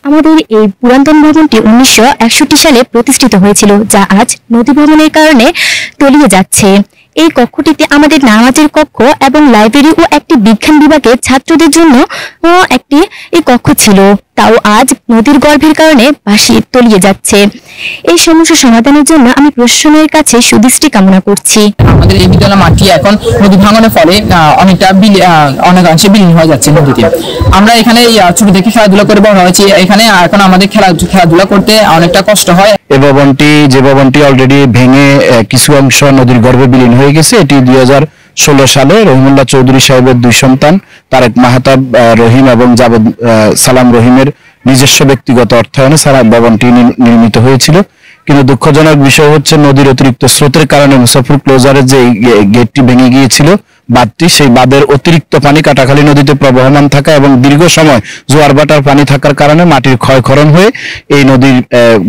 আমাদের এই পুরাতন ভবনটি 1961 সালে প্রতিষ্ঠিত হয়েছিল, যা আজ নদী ভবনের কারণে তলিয়ে যাচ্ছে। এই কক্ষটিতে আমাদের নামাজের কক্ষ এবং লাইব্রেরি ও একটি বিজ্ঞান বিভাগের ছাত্রদের জন্য একটি কক্ষ ছিল, তাও আজ নদীর গর্ভের কারণে ভাসিয়ে তলিয়ে যাচ্ছে। এই সমস্যা সমাধানের জন্য আমি প্রশাসনের কাছে সুদৃষ্টি কামনা করছি। আমাদের এই বিদ্যালয় মাঠটি এখন নদী ভাঙনের ফলে অনেকাংশে বিলীন হয়ে যাচ্ছে নদীতে। আমরা এখানে ছোট থেকে খেলাধুলা করে বড় হয়েছি, এখানে এখন আমাদের খেলাধুলা করতে অনেকটা কষ্ট হয়। এই যে ভবনটি অলরেডি ভেঙে কিছু অংশ নদীর গর্ভে বিলীন হয়ে গেছে। এটি 2016 সালে রহিমুল্লাহ চৌধুরী সাহেবের দুই সন্তান তারেক মাহতাব রহিম এবং জাবেদ সালাম রহিমের নিজস্ব ব্যক্তিগত অর্থায়নে সারা ভবনটি নির্মিত হয়েছিল। কিন্তু দুঃখজনক বিষয় হচ্ছে নদীর অতিরিক্ত স্রোতের কারণে মুসাফির ক্লোজারের যে গেটটি ভেঙে গিয়েছিল, বাঁধটি, সেই বাঁধের অতিরিক্ত পানি কাটাখালী নদীতে প্রবহমান থাকা এবং দীর্ঘ সময় জোয়ার ভাটার পানি থাকার কারণে মাটির ক্ষয়ক্ষরণ হয়ে এই নদীর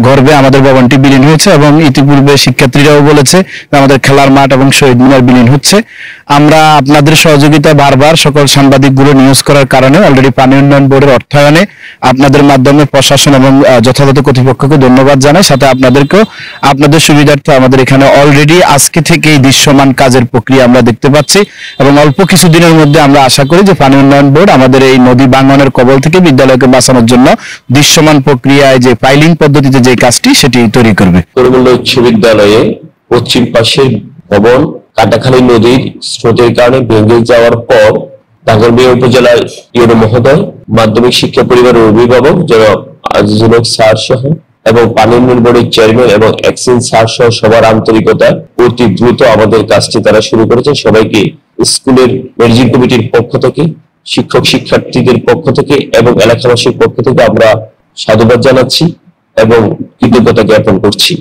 গর্ভে আমাদের ভবনটি বিলীন হয়েছে। এবং ইতিপূর্বে শিক্ষার্থীরাও বলেছে আমাদের খেলার মাঠ এবং শহীদ মিনার বিলীন হচ্ছে। আমরা আপনাদের সহযোগিতায় বারবার সকল সাংবাদিকগুলো নিউজ করার কারণে অলরেডি পানি উন্নয়ন বোর্ডের অর্থায়নে আপনাদের মাধ্যমে প্রশাসন এবং যথাযথ কর্তৃপক্ষকে ধন্যবাদ জানাই। সাথে আপনাদের সুবিধার্থে আমাদের এখানে অলরেডি আজকে থেকেই দৃশ্যমান কাজের প্রক্রিয়া আমরা দেখতে পাচ্ছি এবং অল্প কিছুদিনের মধ্যে আমরা আশা করি যে পানি উন্নয়ন বোর্ড আমাদের এই নদী ভাঙনের কবল থেকে বিদ্যালয়কে বাঁচানোর জন্য দৃশ্যমান প্রক্রিয়ায় যে পাইলিং পদ্ধতিতে যে কাজটি সেটি তৈরি করবে। করিমুল্লাহ উচ্চ বিদ্যালয়ে পশ্চিম পাশের ভবন কাটাখালী নদীর স্রোতের কারণে ভেঙে যাওয়ার পর টাঙ্গাইল উপজেলার ইউনো মহোদয়, মাধ্যমিক শিক্ষা পরিবারের অভিভাবক জনাব আজিজুল হক স্যার সহ এবং পানি উন্নয়ন বোর্ডের চেয়ারম্যান এবং এক্সিন স্যার সহ সবার আন্তরিকতায় অতি দ্রুত আমাদের কাজটি তারা শুরু করেছেন। সবাইকে স্কুলের ম্যানেজিং কমিটির পক্ষ থেকে, শিক্ষক শিক্ষার্থীদের পক্ষ থেকে এবং এলাকাবাসীর পক্ষ থেকে আমরা সাধুবাদ জানাচ্ছি এবং কৃতজ্ঞতা জ্ঞাপন করছি।